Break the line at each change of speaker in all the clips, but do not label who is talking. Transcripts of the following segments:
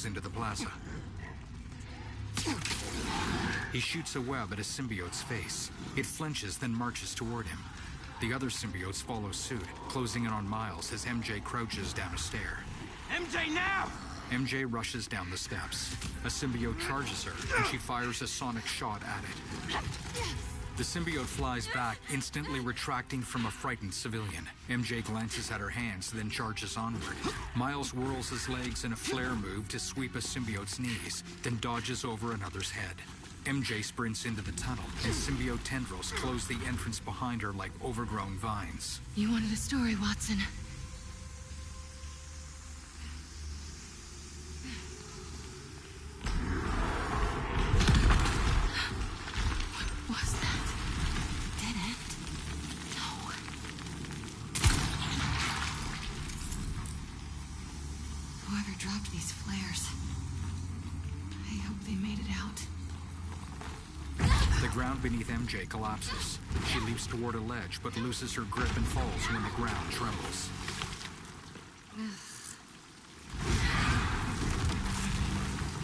into the plaza. He shoots a web at a symbiote's face. It flinches, then marches toward him. The other symbiotes follow suit, closing in on Miles as MJ crouches down a stair.
MJ, now!
MJ rushes down the steps. A symbiote charges her, and she fires a sonic shot at it. The symbiote flies back, instantly retracting from a frightened civilian. MJ glances at her hands, then charges onward. Miles whirls his legs in a flare move to sweep a symbiote's knees, then dodges over another's head. MJ sprints into the tunnel, and symbiote tendrils close the entrance behind her like overgrown vines.
You wanted a story, Watson. What was that? Dead end? No. Whoever dropped these flares, I hope they made it out.
The ground beneath MJ collapses. She leaps toward a ledge, but loses her grip and falls when the ground trembles.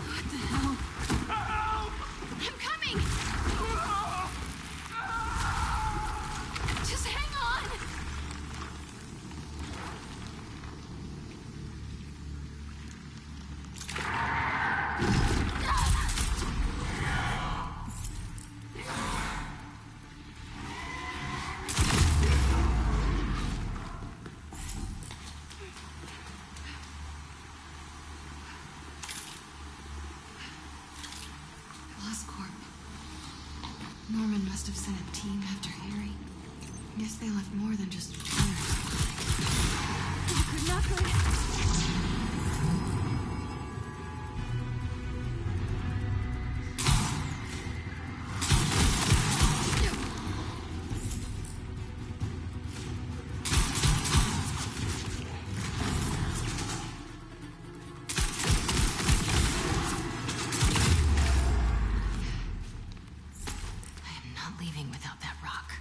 What the hell? I'm coming! Just hang on! Norman must have sent a team after Harry. Guess they left more than just flares behind. Good luck, without that rock.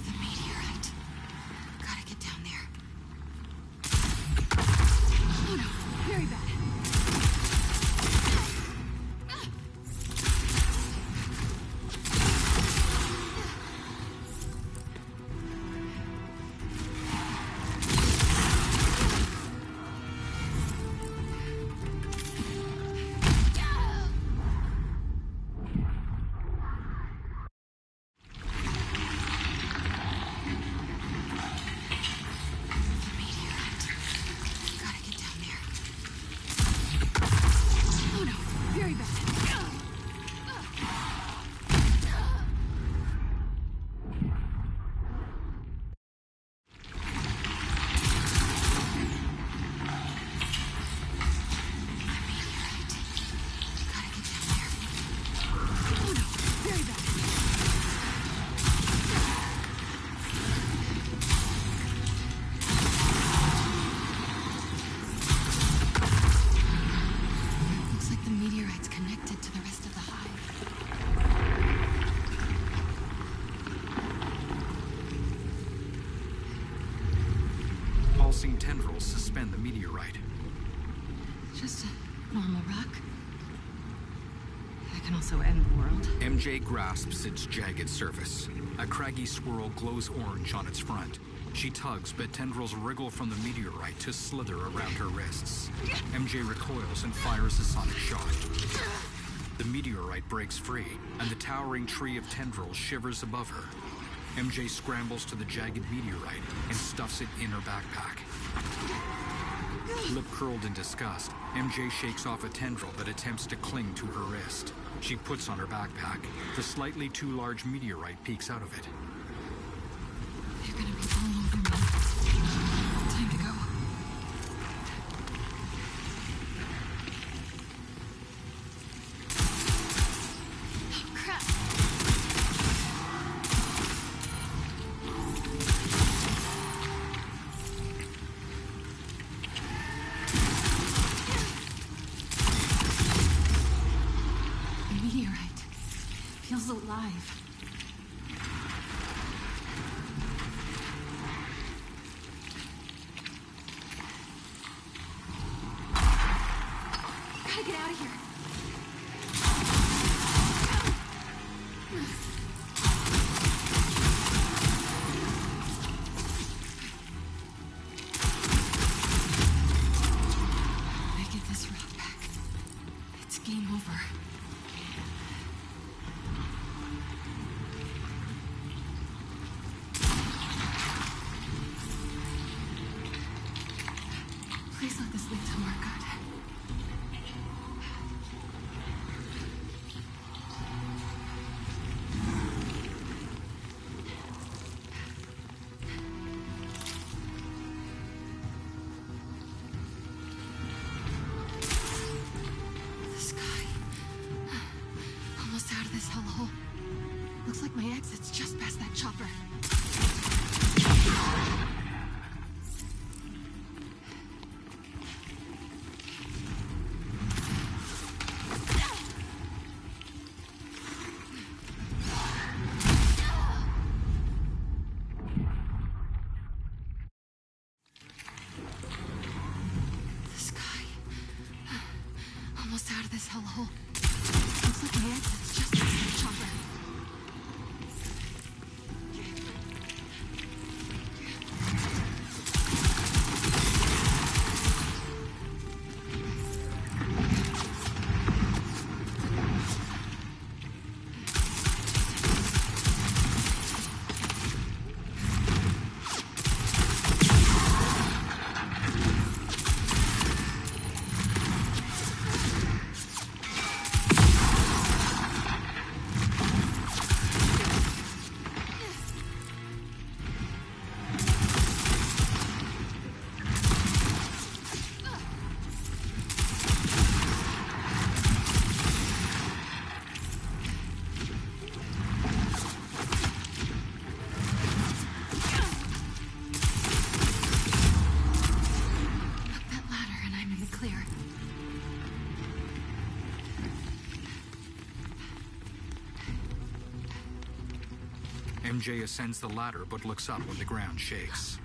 The meteorite. Gotta get down there. Oh no, very bad.
Pulsing tendrils suspend the meteorite.
Just a normal rock. That can also end the world.
MJ grasps its jagged surface. A craggy swirl glows orange on its front. She tugs, but tendrils wriggle from the meteorite to slither around her wrists. MJ recoils and fires a sonic shot. The meteorite breaks free, and the towering tree of tendrils shivers above her. MJ scrambles to the jagged meteorite and stuffs it in her backpack. Lip curled in disgust, MJ shakes off a tendril that attempts to cling to her wrist. She puts on her backpack. The slightly too large meteorite peeks out of it.
They're gonna be all over me. Time to go. Oh, crap. The meteorite feels alive. move. Gotta get out of here. I get this rock back. It's game over. Please let this lead somewhere good. The sky. Almost out of this hellhole. Looks like my exit's just past that chopper. The sky. Almost out of this hellhole. Looks like my exit's just past that chopper. That ladder and I'm in the clear.
MJ ascends the ladder but looks up when the ground shakes.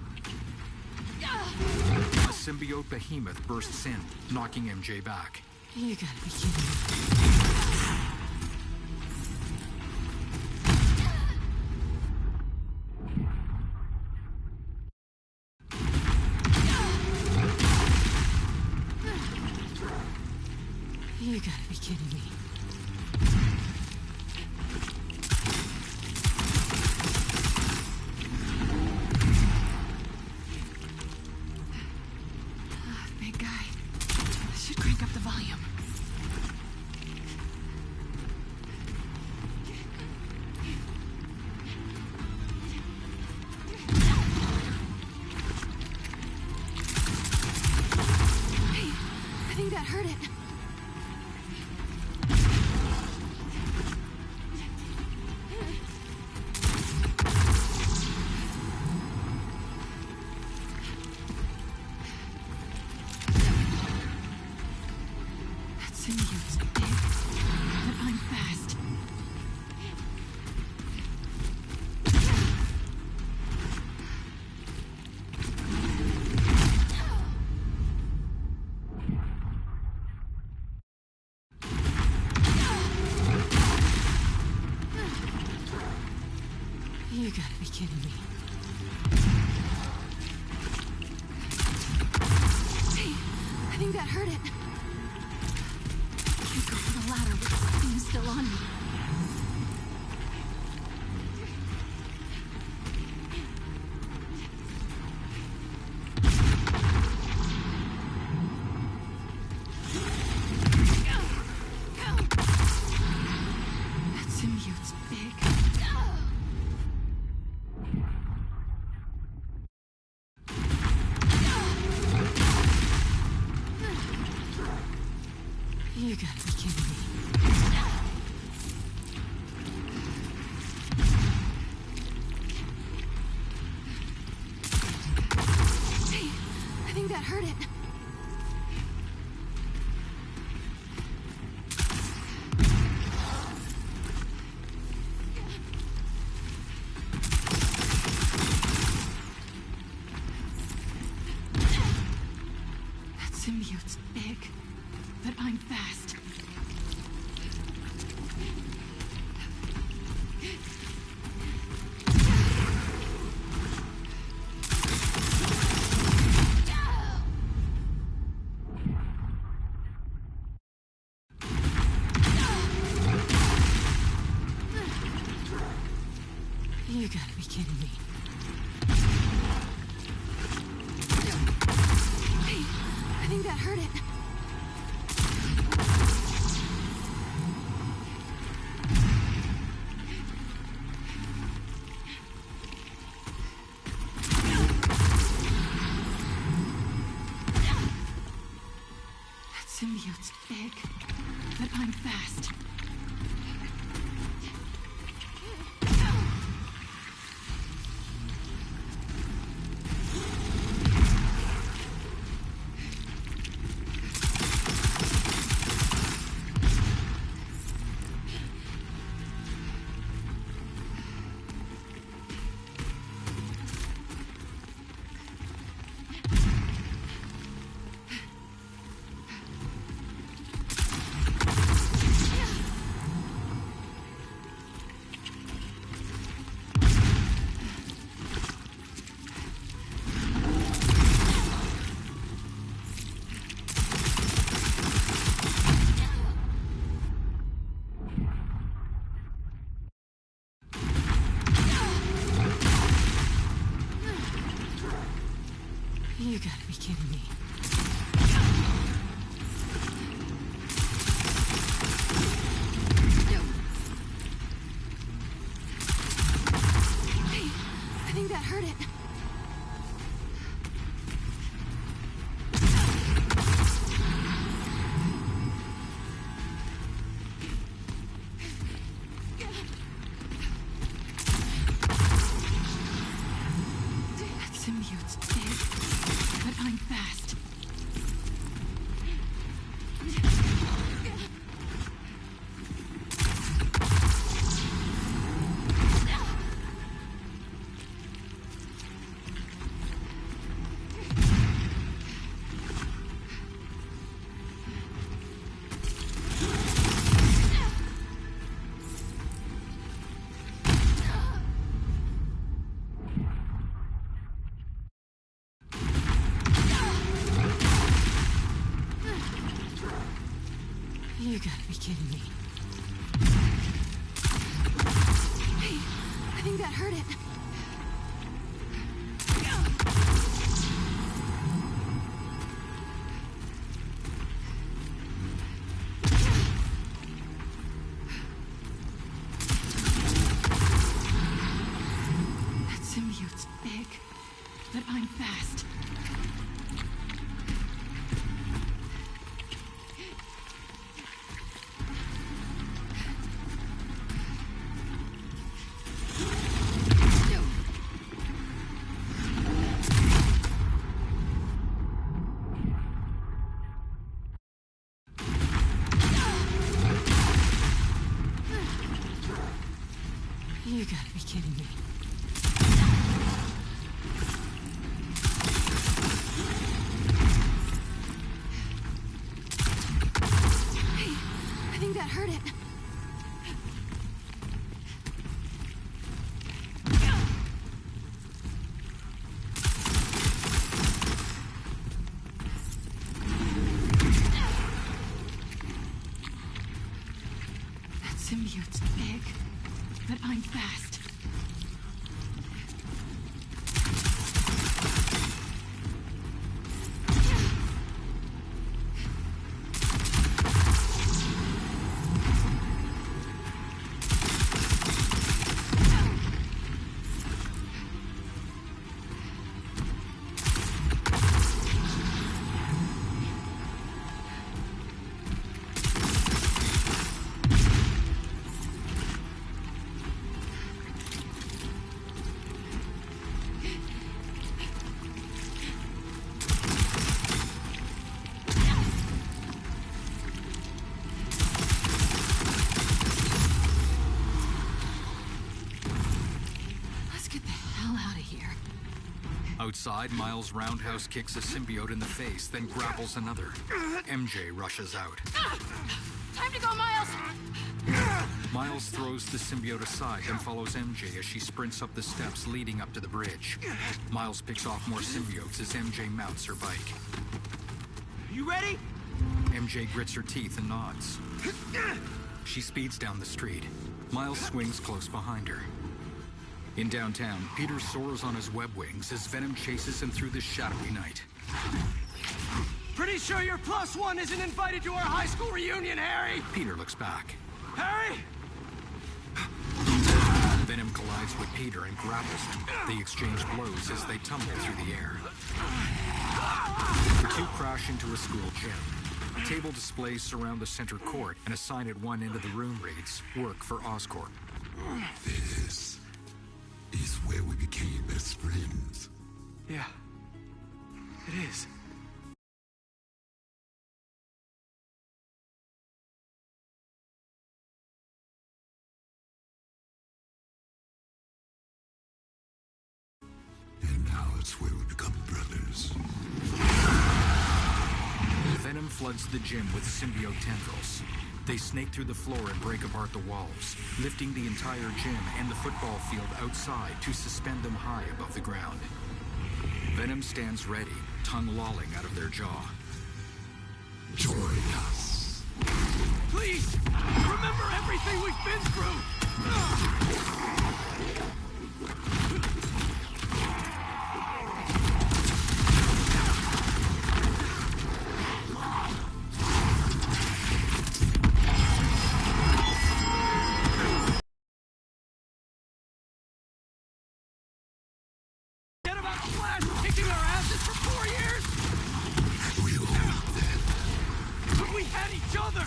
A symbiote behemoth bursts in, knocking MJ back.
You gotta be kidding me. You gotta be kidding me. Big guy. I should crank up the volume. Hey, I think that hurt it. That symbiote's big, but I'm fast. You gotta be kidding me. Hey, I think that hurt it. Can't go for the ladder with the thing still on me. That symbiote's big. You gotta be kidding me. Hey, I think that hurt it. symbiote's big, but I'm fast. You gotta be kidding me. Hey, I think that hurt it. That symbiote's big, but I'm fast. You gotta be kidding me. Hey, I think that hurt it. That symbiote's big, but I'm fast. You gotta be kidding me. Hey, I think that hurt it. That symbiote's big, but I'm fast. You gotta be kidding me. Hey, I think that hurt it. That symbiote's big, but I'm fast.
Outside, Miles roundhouse kicks a symbiote in the face, then grapples another. MJ rushes out.
Time to go, Miles!
Miles throws the symbiote aside and follows MJ as she sprints up the steps leading up to the bridge. Miles picks off more symbiotes as MJ mounts her bike.
You ready?
MJ grits her teeth and nods. She speeds down the street. Miles swings close behind her. In downtown, Peter soars on his web wings as Venom chases him through the shadowy night.
Pretty sure your +1 isn't invited to our high school reunion, Harry!
Peter looks back.
Harry!
Venom collides with Peter and grapples him. They exchange blows as they tumble through the air. The two crash into a school gym. Table displays surround the center court, and a sign at one end of the room reads, "Work for Oscorp."
This is where we became best friends.
Yeah, it is.
And now it's where we become brothers.
Venom floods the gym with symbiote tendrils. They snake through the floor and break apart the walls, lifting the entire gym and the football field outside to suspend them high above the ground. Venom stands ready, tongue lolling out of their jaw.
Join us.
Please, remember everything we've been through! Forget about Flash kicking our asses for 4 years!
We all need that.
But we had each other!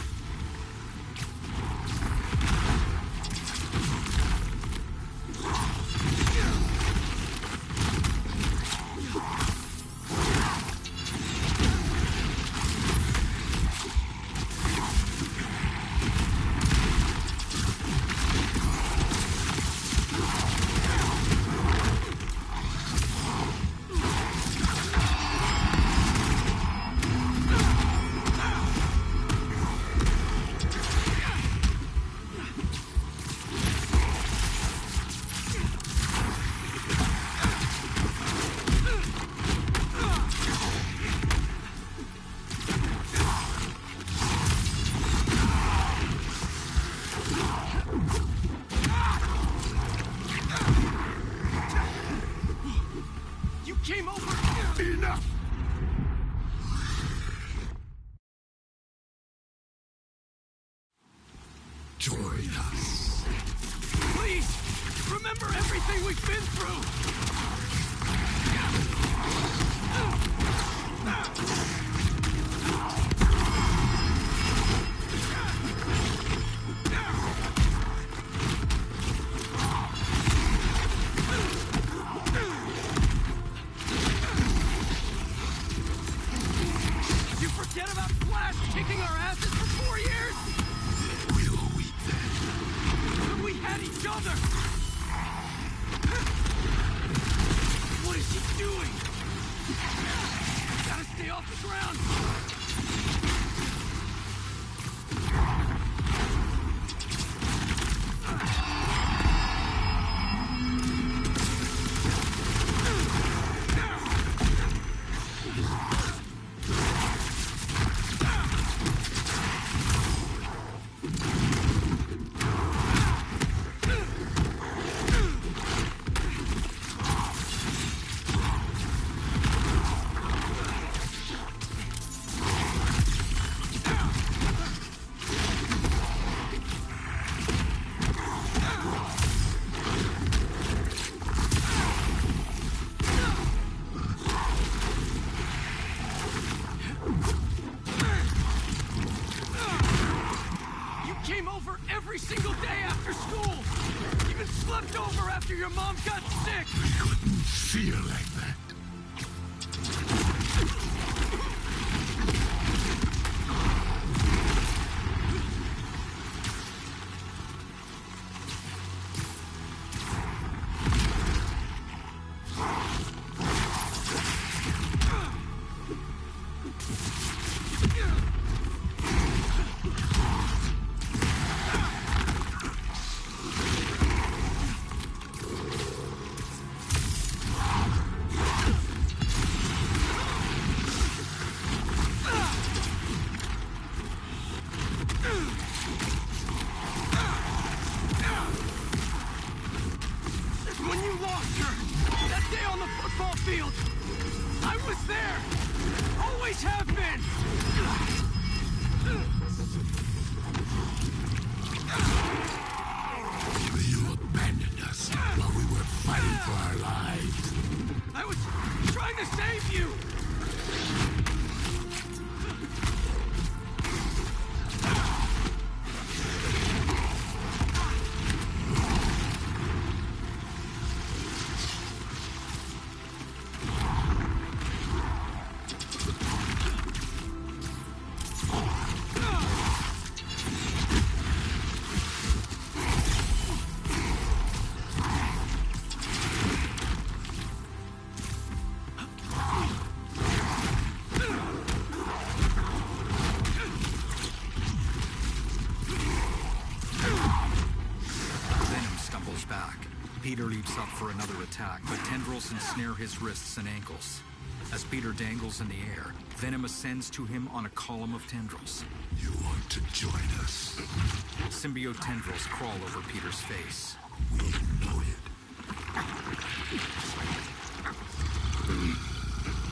You came over!
Enough! Join us.
Please, remember everything we've been through! You forget about Flash kicking our asses for 4 years?
We'll weep that.
But we had each other! What is she doing? Gotta stay off the ground! You came over every single day after school! Even slept over after your mom got sick!
I couldn't feel like that.
field! I was there! Always have been!
You abandoned us while we were fighting for our lives.
I was trying to save you!
Peter leaps up for another attack, but tendrils ensnare his wrists and ankles. As Peter dangles in the air, Venom ascends to him on a column of tendrils.
You want to join us?
Symbiote tendrils crawl over Peter's face.
We know it.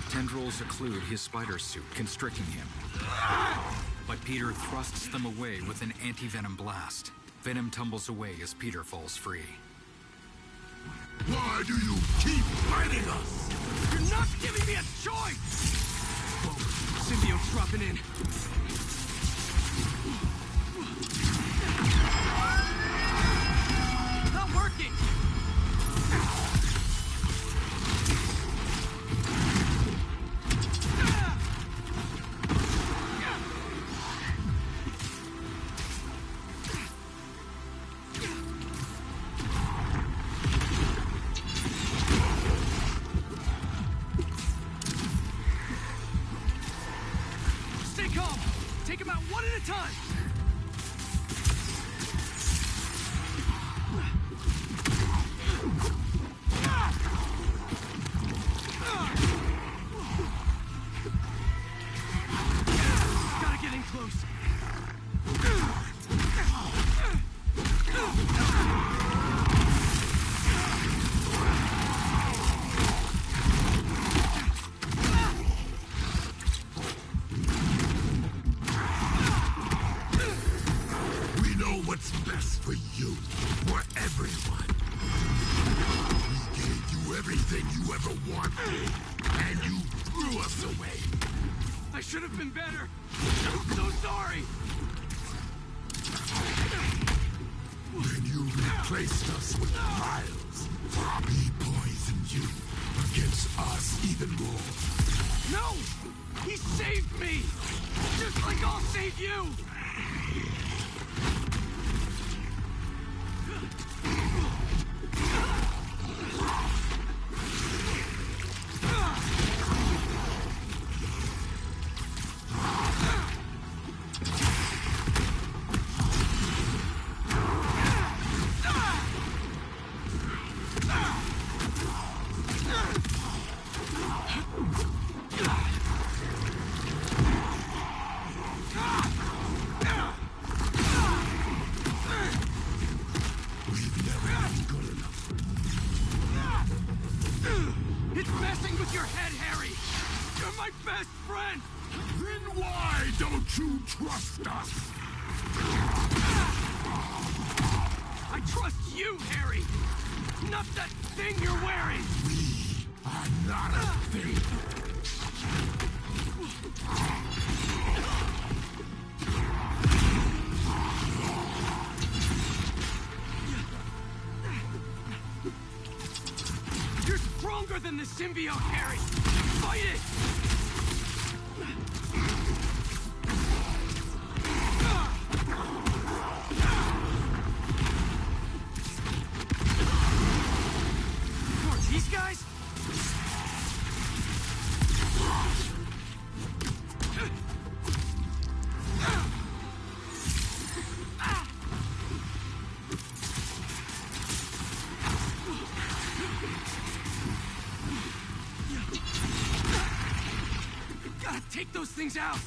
Tendrils occlude his spider suit, constricting him. But Peter thrusts them away with an anti-venom blast. Venom tumbles away as Peter falls free.
Why do you keep fighting us?
You're not giving me a choice! Whoa, symbiote's dropping in. Not working! Stay calm! Take him out one at a time! Gotta get in close.
We know what's best for you, for everyone. We gave you everything you ever wanted, and you threw us away.
I should have been better. I'm so sorry.
When you replaced us with Miles, he poisoned you against us even more.
No! He saved me! Just like I'll save you!
We've never been good enough.
It's messing with your head, Harry! You're my best friend!
Then why don't you trust us?
I trust you, Harry! Not that thing you're wearing!
We are not a thing.
You're stronger than the symbiote, Harry! Fight it! Who are these guys? Gotta take those things out!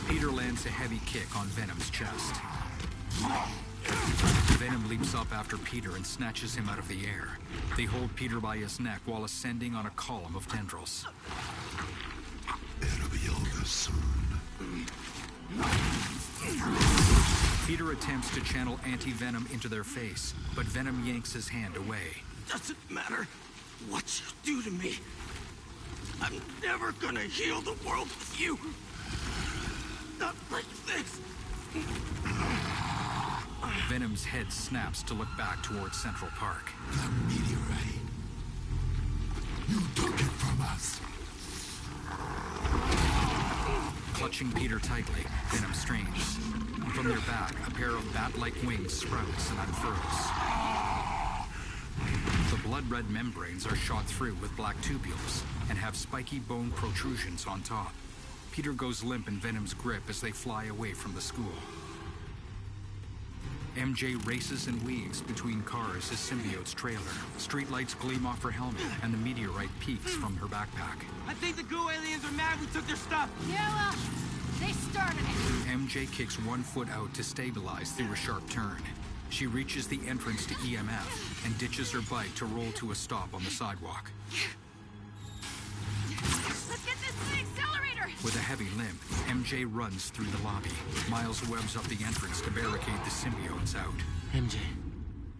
Peter lands a heavy kick on Venom's chest. Venom leaps up after Peter and snatches him out of the air. They hold Peter by his neck while ascending on a column of tendrils.
It'll be over soon.
Peter attempts to channel anti-venom into their face, but Venom yanks his hand away.
Doesn't matter what you do to me. I'm never gonna heal the world with you. Not like this.
Venom's head snaps to look back towards Central Park.
The meteorite. You took it from us.
Clutching Peter tightly, Venom strains. From their back, a pair of bat-like wings sprouts and unfurls. The blood-red membranes are shot through with black tubules and have spiky bone protrusions on top. Peter goes limp in Venom's grip as they fly away from the school. MJ races and weaves between cars as Symbiote's trailer. Streetlights gleam off her helmet, and the meteorite peeks from her backpack.
I think the goo aliens are mad we took their stuff.
Yeah, well, they started it.
MJ kicks one foot out to stabilize through a sharp turn. She reaches the entrance to EMF and ditches her bike to roll to a stop on the sidewalk.
Let's get this to the accelerator!
With a heavy limp, MJ runs through the lobby. Miles webs up the entrance to barricade the symbiotes out.
MJ,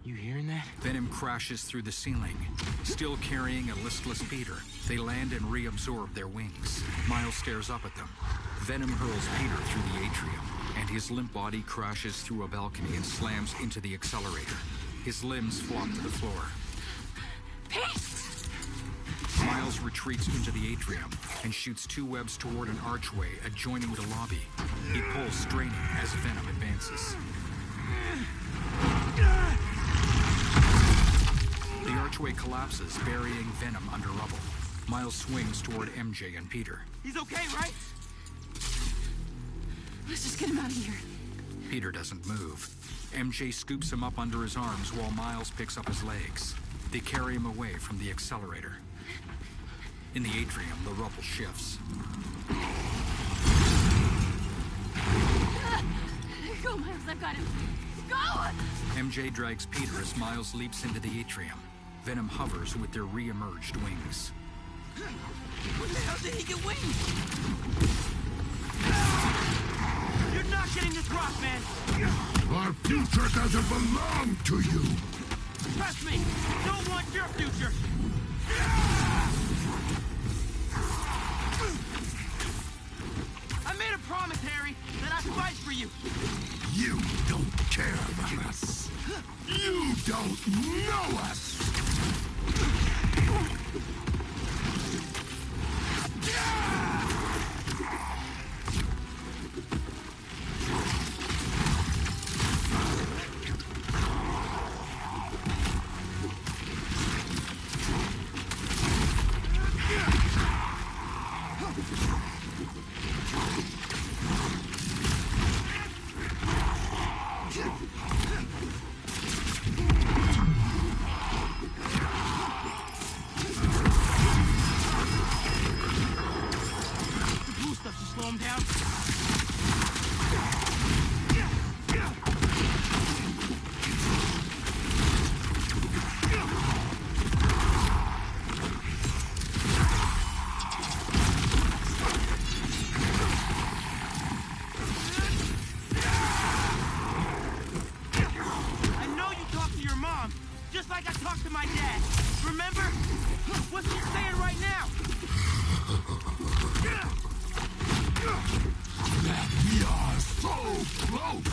you hearing that?
Venom crashes through the ceiling. Still carrying a listless Peter, they land and reabsorb their wings. Miles stares up at them. Venom hurls Peter through the atrium, and his limp body crashes through a balcony and slams into the accelerator. His limbs flop to the floor.
Pete!
Miles retreats into the atrium and shoots two webs toward an archway adjoining the lobby. He pulls, straining as Venom advances. The archway collapses, burying Venom under rubble. Miles swings toward MJ and Peter.
He's okay, right?
Let's just get him out of here.
Peter doesn't move. MJ scoops him up under his arms while Miles picks up his legs. They carry him away from the accelerator. In the atrium, the rubble shifts.
Go, Miles, I've got him. Go!
MJ drags Peter as Miles leaps into the atrium. Venom hovers with their re-emerged wings.
When the hell did he get wings? You're not getting this rock, man!
Our future doesn't belong to you.
Trust me, don't want your future! I made a promise, Harry, that I'd fight for you.
You don't care about us. You don't know us.
Slow him down. I know you talked to your mom, just like I talked to my dad. Remember? What's she saying right now?
That we are so close.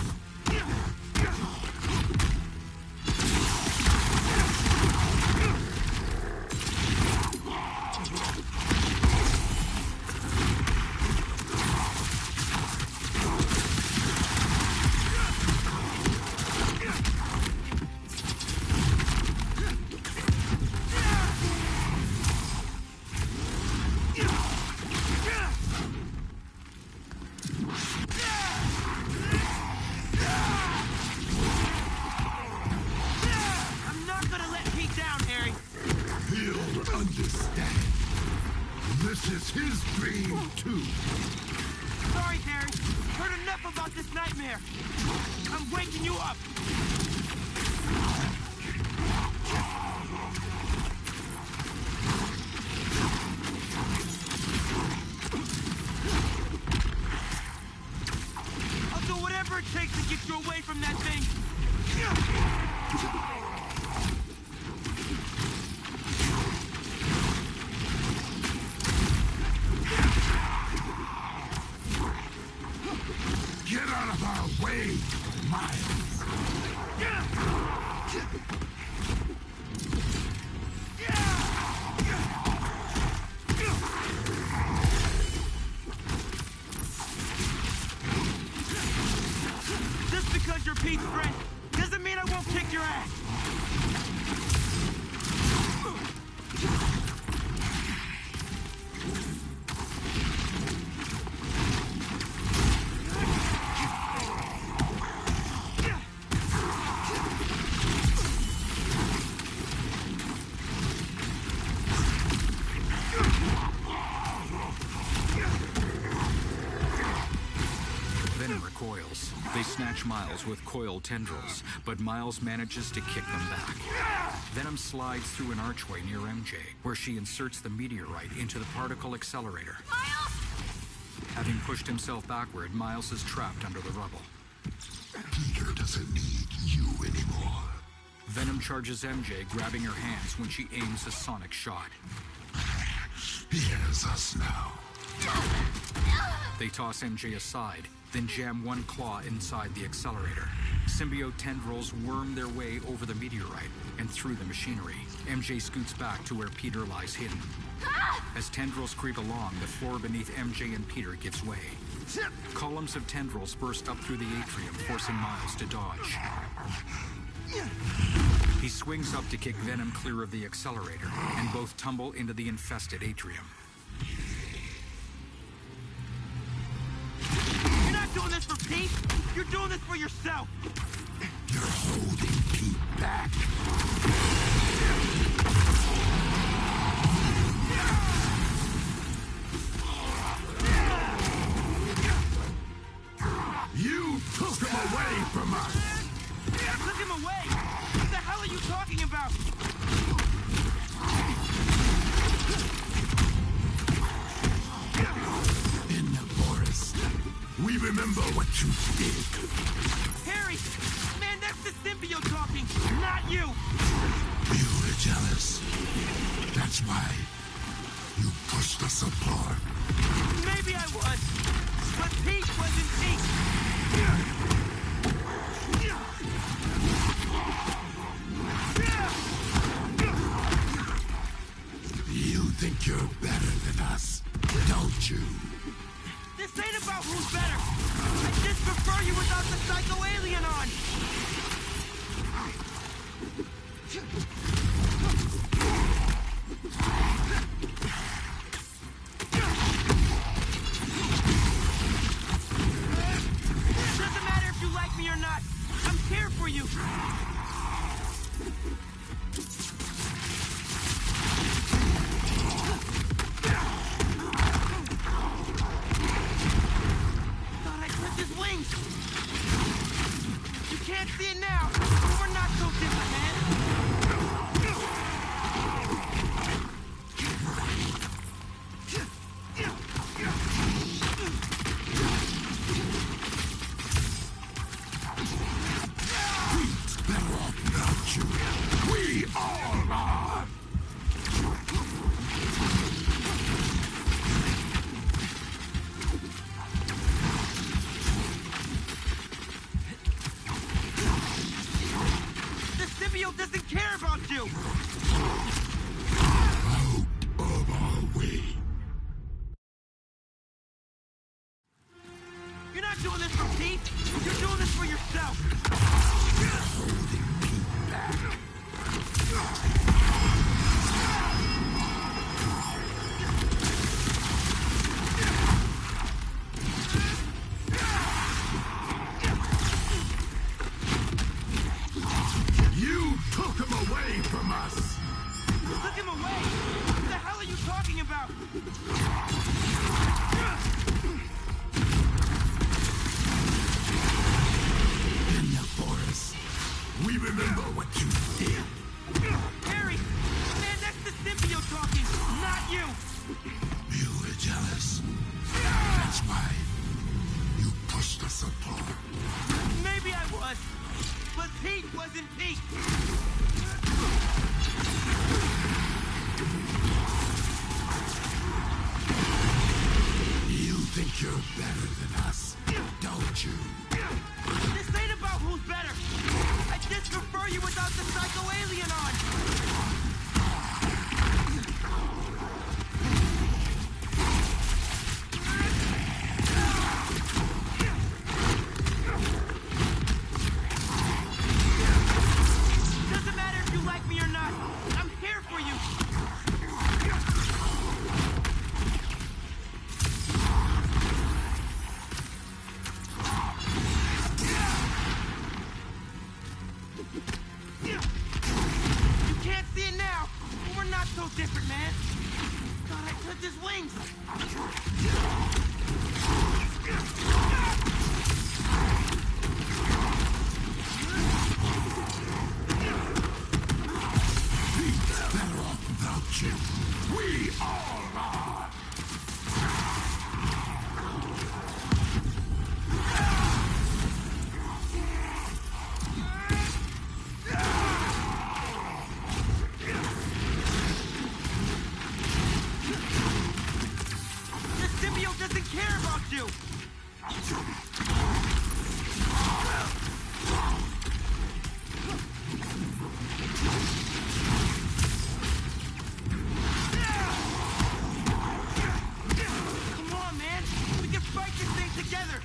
I'm waking you up! I'll do whatever it takes to get you away from that thing!
Get out of our way, Miles!
Just because you're Pete's friend doesn't mean I won't kick your ass!
Venom recoils. They snatch Miles with coiled tendrils, but Miles manages to kick them back. Venom slides through an archway near MJ, where she inserts the meteorite into the particle accelerator.
Miles!
Having pushed himself backward, Miles is trapped under the rubble.
Peter doesn't need you anymore.
Venom charges MJ, grabbing her hands when she aims a sonic shot.
He has us now.
They toss MJ aside, then jam one claw inside the accelerator. Symbiote tendrils worm their way over the meteorite and through the machinery. MJ scoots back to where Peter lies hidden. As tendrils creep along, the floor beneath MJ and Peter gives way. Columns of tendrils burst up through the atrium, forcing Miles to dodge. He swings up to kick Venom clear of the accelerator, and both tumble into the infested atrium.
You're not doing this for Pete! You're doing this for yourself!
You're holding Pete back. You took him away from us!
I took him away! What the hell are you talking about?
In the forest. We remember what you did.
Harry! Man, that's the symbiote talking, not you!
You were jealous. That's why you pushed us apart.
Maybe I was, but Pete wasn't Pete!
You think you're better than us, don't you?
This ain't about who's better! I just prefer you without the psycho-alien on! Doesn't matter if you like me or not! I'm here for you! Thought I clipped his wings! You can't see it now, but we're not so different, man!
Pete's better off without you. We all are.
The symbiote doesn't care about you!
Out of our way.
You're not doing this for Pete! You're doing this for yourself!
Holding Pete back. You took him away from us.
Took him away! What the hell are you talking about? lives in peace!
You think you're better than us, don't you?
This ain't about who's better! I just prefer you without the psycho-alien on! Doesn't matter if you like me or not! I'm here for you! You can't see it now, but we're not so different, man. Thought I clipped his wings.
He's better off without you. We all are.
The symbiote doesn't care about you. Come on, man. We can fight this thing together.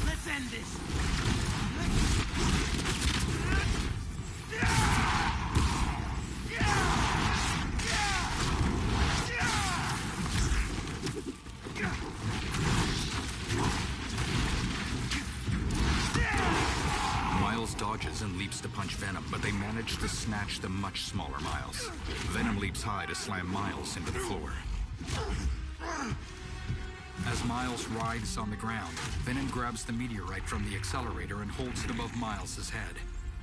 Let's end this.
Miles dodges and leaps to punch Venom, but they manage to snatch the much smaller Miles. Venom leaps high to slam Miles into the floor. As Miles writhes on the ground, Venom grabs the meteorite from the accelerator and holds it above Miles' head.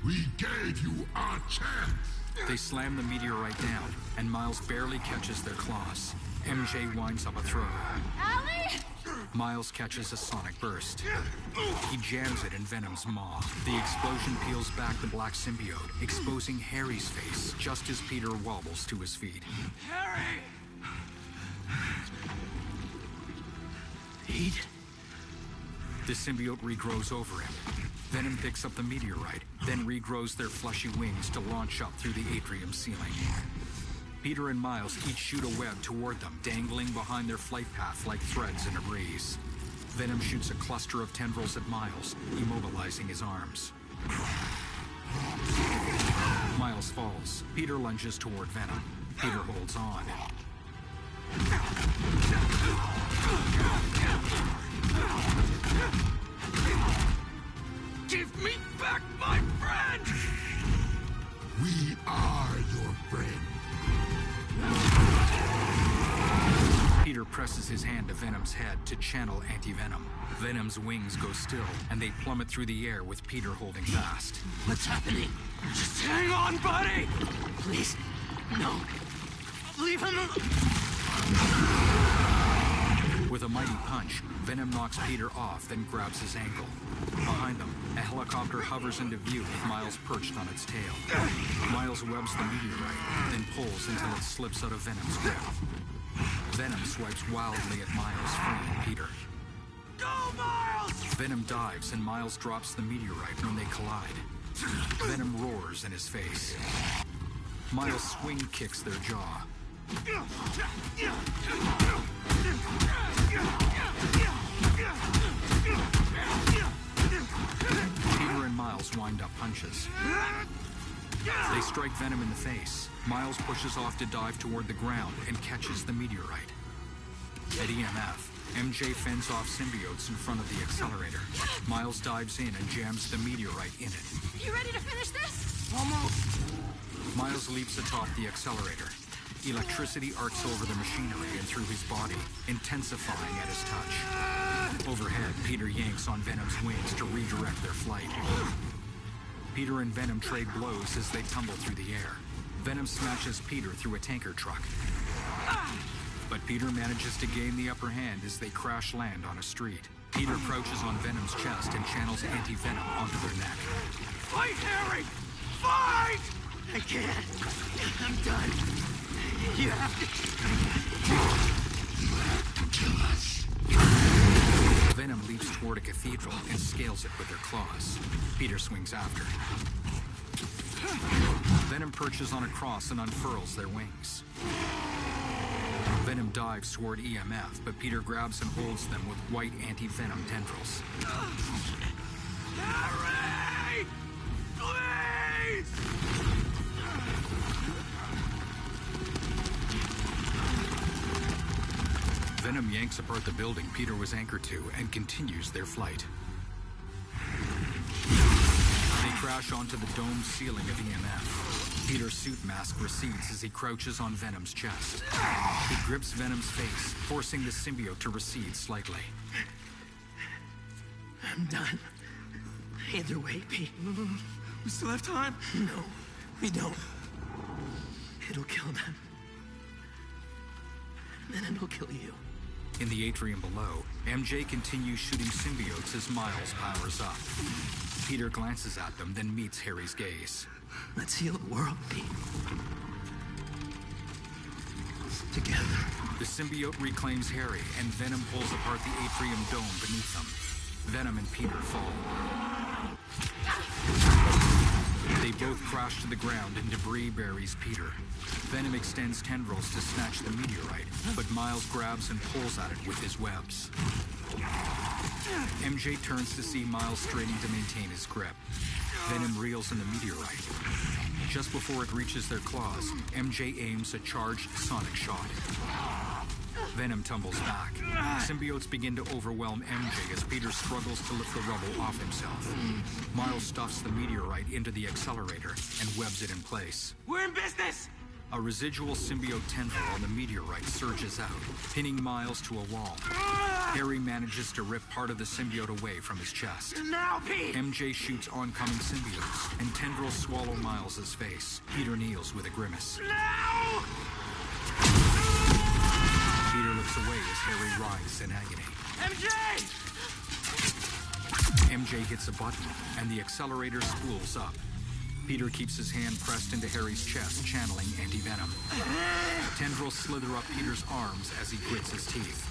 We gave you our chance.
They slam the meteorite down, and Miles barely catches their claws. MJ winds up a throw.
Allie!
Miles catches a sonic burst. He jams it in Venom's maw. The explosion peels back the black symbiote, exposing Harry's face just as Peter wobbles to his feet.
Harry! Pete?
The symbiote regrows over him. Venom picks up the meteorite, then regrows their fleshy wings to launch up through the atrium ceiling. Peter and Miles each shoot a web toward them, dangling behind their flight path like threads in a breeze. Venom shoots a cluster of tendrils at Miles, immobilizing his arms. Miles falls. Peter lunges toward Venom. Peter holds on.
Give me back my friend!
We are your friend.
Peter presses his hand to Venom's head to channel anti-venom. Venom's wings go still, and they plummet through the air with Peter holding fast.
What's happening? Just hang on, buddy! Please, no. Leave him alone.
With a mighty punch, Venom knocks Peter off, then grabs his ankle. Behind them, a helicopter hovers into view with Miles perched on its tail. Miles webs the meteorite, then pulls until it slips out of Venom's grip. Venom swipes wildly at Miles, freeing Peter.
Go, Miles!
Venom dives and Miles drops the meteorite when they collide. Venom roars in his face. Miles swing kicks their jaw. Peter and Miles wind up punches. They strike Venom in the face. Miles pushes off to dive toward the ground and catches the meteorite. At EMF, MJ fends off symbiotes in front of the accelerator. Miles dives in and jams the meteorite in it.
You ready to finish this?
Almost.
Miles leaps atop the accelerator. Electricity arcs over the machinery and through his body, intensifying at his touch. Overhead, Peter yanks on Venom's wings to redirect their flight. Peter and Venom trade blows as they tumble through the air. Venom smashes Peter through a tanker truck. but Peter manages to gain the upper hand as they crash land on a street. Peter crouches on Venom's chest and channels anti-venom onto their neck.
Fight, Harry! Fight! I can't. I'm done. You have to kill us.
Venom leaps toward a cathedral and scales it with their claws. Peter swings after. Venom perches on a cross and unfurls their wings. Venom dives toward EMF, but Peter grabs and holds them with white anti-venom tendrils.
Harry! Please!
Venom yanks apart the building Peter was anchored to and continues their flight. They crash onto the domed ceiling of EMF. Peter's suit mask recedes as he crouches on Venom's chest. He grips Venom's face, forcing the symbiote to recede slightly.
I'm done. Either way, Pete. We still have time? No, we don't. It'll kill them. And then it'll kill you.
In the atrium below, MJ continues shooting symbiotes as Miles powers up. Peter glances at them, then meets Harry's gaze.
Let's heal the world, Pete. Together.
The symbiote reclaims Harry, and Venom pulls apart the atrium dome beneath them. Venom and Peter fall. They both crash to the ground and debris buries Peter. Venom extends tendrils to snatch the meteorite, but Miles grabs and pulls at it with his webs. MJ turns to see Miles straining to maintain his grip. Venom reels in the meteorite. Just before it reaches their claws, MJ aims a charged sonic shot. Venom tumbles back. Symbiotes begin to overwhelm MJ as Peter struggles to lift the rubble off himself. Miles stuffs the meteorite into the accelerator and webs it in place.
We're in business!
A residual symbiote tendril on the meteorite surges out, pinning Miles to a wall. Harry manages to rip part of the symbiote away from his chest.
Now, Pete!
MJ shoots oncoming symbiotes, and tendrils swallow Miles' face. Peter kneels with a grimace.
Now!
Peter looks away as Harry writhes in agony.
MJ!
MJ hits a button, and the accelerator spools up. Peter keeps his hand pressed into Harry's chest, channeling anti-venom. Tendrils slither up Peter's arms as he grits his teeth.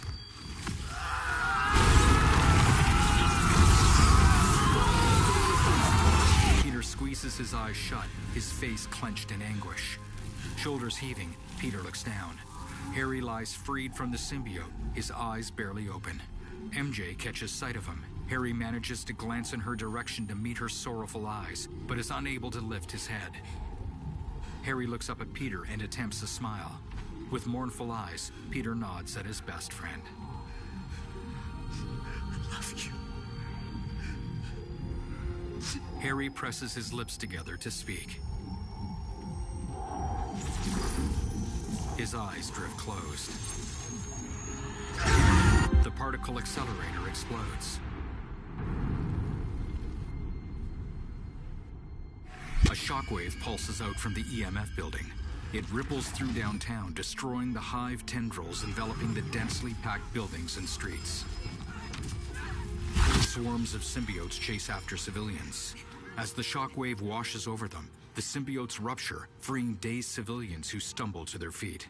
Peter squeezes his eyes shut, his face clenched in anguish. Shoulders heaving, Peter looks down. Harry lies freed from the symbiote, his eyes barely open. MJ catches sight of him. Harry manages to glance in her direction to meet her sorrowful eyes, but is unable to lift his head. Harry looks up at Peter and attempts a smile. With mournful eyes, Peter nods at his best friend.
I love you.
Harry presses his lips together to speak. His eyes drift closed. The particle accelerator explodes. A shockwave pulses out from the EMF building. It ripples through downtown, destroying the hive tendrils enveloping the densely packed buildings and streets. Swarms of symbiotes chase after civilians. As the shockwave washes over them, the symbiotes rupture, freeing dazed civilians who stumble to their feet.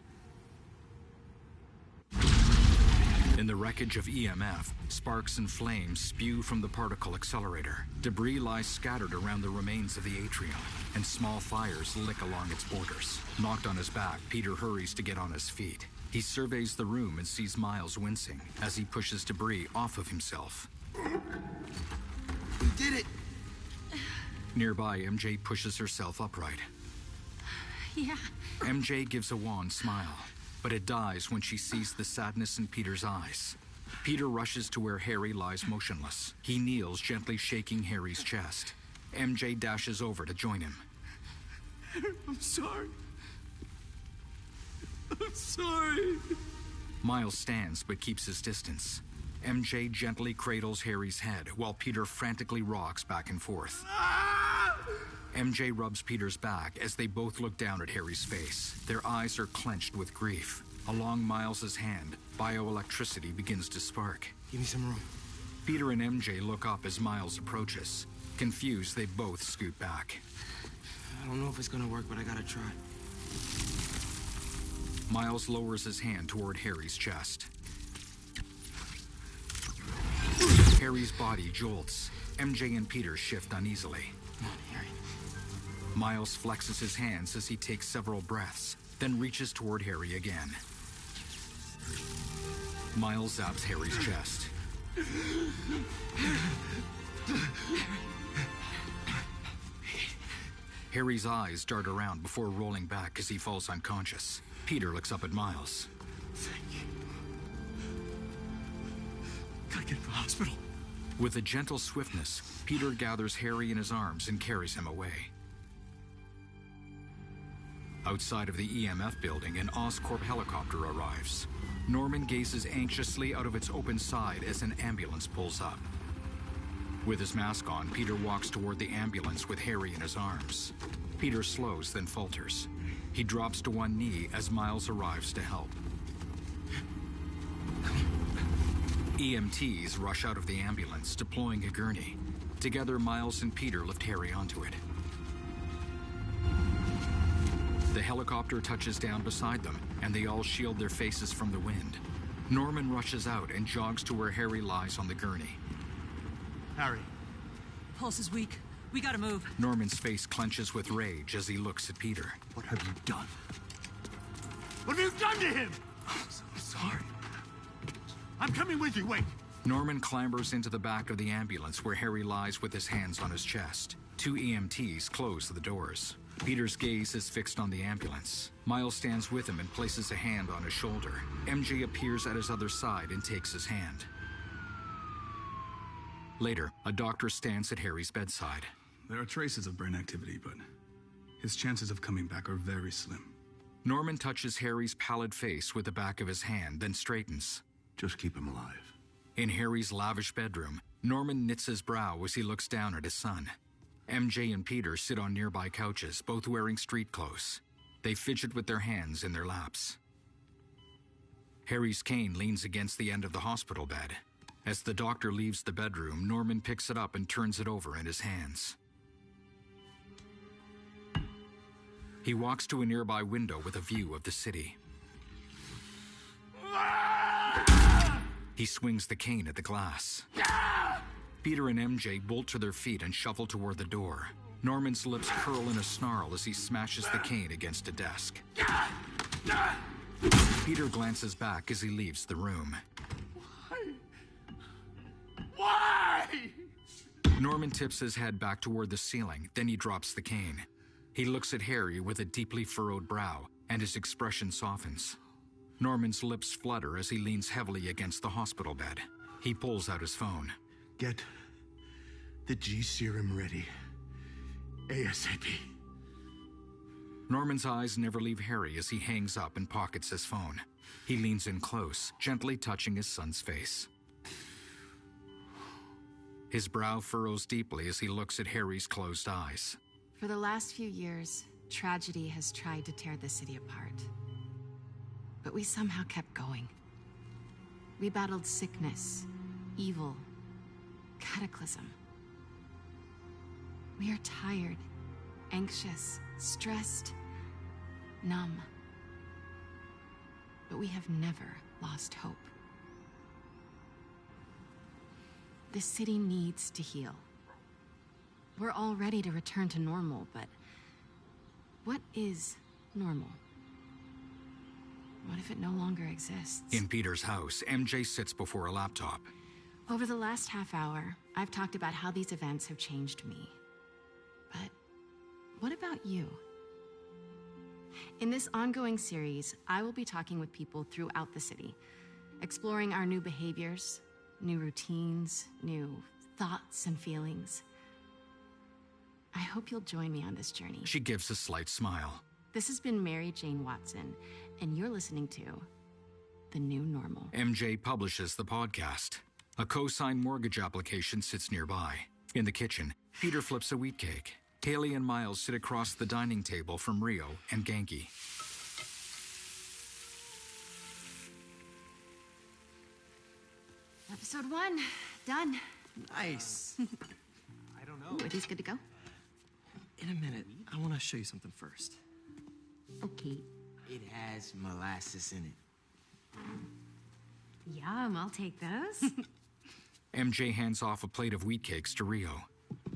In the wreckage of EMF, sparks and flames spew from the particle accelerator. Debris lies scattered around the remains of the atrium, and small fires lick along its borders. Knocked on his back, Peter hurries to get on his feet. He surveys the room and sees Miles wincing as he pushes debris off of himself.
We did it!
Nearby, MJ pushes herself upright.
Yeah.
MJ gives a wan smile, but it dies when she sees the sadness in Peter's eyes. Peter rushes to where Harry lies motionless. He kneels, gently shaking Harry's chest. MJ dashes over to join him.
I'm sorry. I'm sorry.
Miles stands but keeps his distance. MJ gently cradles Harry's head while Peter frantically rocks back and forth. MJ rubs Peter's back as they both look down at Harry's face. Their eyes are clenched with grief. Along Miles's hand, bioelectricity begins to spark.
Give me some room.
Peter and MJ look up as Miles approaches. Confused, they both scoot back.
I don't know if it's gonna work, but I gotta try.
Miles lowers his hand toward Harry's chest. Harry's body jolts. MJ and Peter shift uneasily.
Come on, Harry.
Miles flexes his hands as he takes several breaths, then reaches toward Harry again. Miles zaps Harry's chest. Harry's eyes dart around before rolling back as he falls unconscious. Peter looks up at Miles.
Thank you. Gotta get to the hospital.
With a gentle swiftness, Peter gathers Harry in his arms and carries him away. Outside of the EMF building, an Oscorp helicopter arrives. Norman gazes anxiously out of its open side as an ambulance pulls up. With his mask on, Peter walks toward the ambulance with Harry in his arms. Peter slows, then falters. He drops to one knee as Miles arrives to help. EMTs rush out of the ambulance, deploying a gurney. Together, Miles and Peter lift Harry onto it. The helicopter touches down beside them, and they all shield their faces from the wind. Norman rushes out and jogs to where Harry lies on the gurney.
Harry.
Pulse is weak. We gotta move.
Norman's face clenches with rage as he looks at Peter.
What have you done? What have you done to him?
I'm so sorry.
I'm coming with you, wait.
Norman clambers into the back of the ambulance where Harry lies with his hands on his chest. 2 EMTs close the doors. Peter's gaze is fixed on the ambulance. Miles stands with him and places a hand on his shoulder. MJ appears at his other side and takes his hand. Later, a doctor stands at Harry's bedside.
There are traces of brain activity, but his chances of coming back are very slim.
Norman touches Harry's pallid face with the back of his hand, then straightens.
Just keep him alive.
In Harry's lavish bedroom, Norman knits his brow as he looks down at his son. MJ and Peter sit on nearby couches, both wearing street clothes. They fidget with their hands in their laps. Harry's cane leans against the end of the hospital bed. As the doctor leaves the bedroom, Norman picks it up and turns it over in his hands. He walks to a nearby window with a view of the city. He swings the cane at the glass. Peter and MJ bolt to their feet and shuffle toward the door. Norman's lips curl in a snarl as he smashes the cane against a desk. Peter glances back as he leaves the room.
Why?
Norman tips his head back toward the ceiling, then he drops the cane. He looks at Harry with a deeply furrowed brow, and his expression softens. Norman's lips flutter as he leans heavily against the hospital bed. He pulls out his phone.
Get the G serum ready. ASAP.
Norman's eyes never leave Harry as he hangs up and pockets his phone. He leans in close, gently touching his son's face. His brow furrows deeply as he looks at Harry's closed eyes.
For the last few years, tragedy has tried to tear the city apart. But we somehow kept going. We battled sickness, evil, cataclysm. We are tired, anxious, stressed, numb. But we have never lost hope. The city needs to heal. We're all ready to return to normal, but what is normal? What if it no longer exists?
In Peter's house, MJ sits before a laptop.
Over the last half hour, I've talked about how these events have changed me. But what about you? In this ongoing series, I will be talking with people throughout the city, exploring our new behaviors, new routines, new thoughts and feelings. I hope you'll join me on this journey.
She gives a slight smile.
This has been Mary Jane Watson, and you're listening to The New Normal.
MJ publishes the podcast. A co-signed mortgage application sits nearby. In the kitchen, Peter flips a wheat cake. Haley and Miles sit across the dining table from Rio and Genki.
Episode 1, done.
Nice.
I don't know.
Are these good to go?
In a minute, I want to show you something first.
Okay.
It has molasses in it.
Yum, I'll take those.
MJ hands off a plate of wheat cakes to Rio.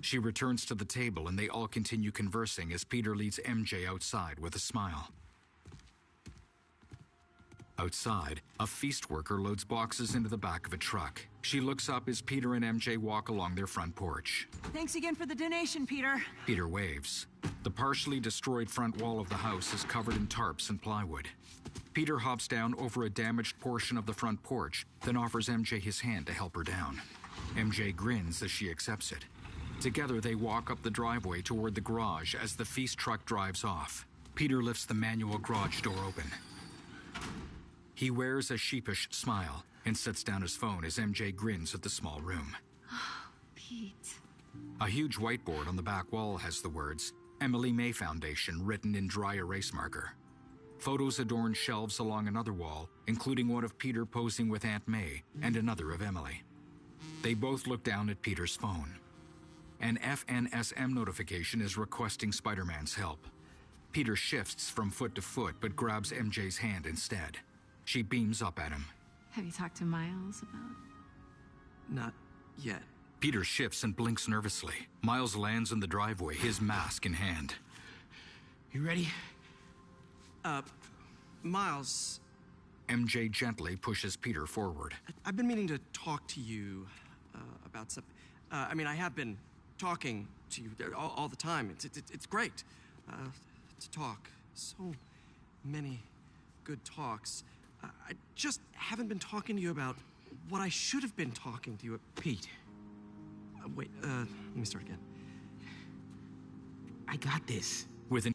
She returns to the table and they all continue conversing as Peter leads MJ outside with a smile. Outside, a feast worker loads boxes into the back of a truck. She looks up as Peter and MJ walk along their front porch.
Thanks again for the donation, Peter.
Peter waves. The partially destroyed front wall of the house is covered in tarps and plywood. Peter hops down over a damaged portion of the front porch, then offers MJ his hand to help her down. MJ grins as she accepts it. Together, they walk up the driveway toward the garage as the feast truck drives off. Peter lifts the manual garage door open. He wears a sheepish smile and sets down his phone as MJ grins at the small room.
Pete.
A huge whiteboard on the back wall has the words, Emily May Foundation, written in dry erase marker. Photos adorn shelves along another wall, including one of Peter posing with Aunt May and another of Emily. They both look down at Peter's phone. An FNSM notification is requesting Spider-Man's help. Peter shifts from foot to foot but grabs MJ's hand instead. She beams up at him.
Have you talked to Miles about...
Not yet.
Peter shifts and blinks nervously. Miles lands in the driveway, his mask in hand.
You ready?
Miles,
MJ gently pushes Peter forward.
I've been meaning to talk to you about something. I mean, I have been talking to you all the time. It's great to talk. So many good talks. I just haven't been talking to you about what I should have been talking to you about.
Pete,
Wait, let me start again.
I got this.
With an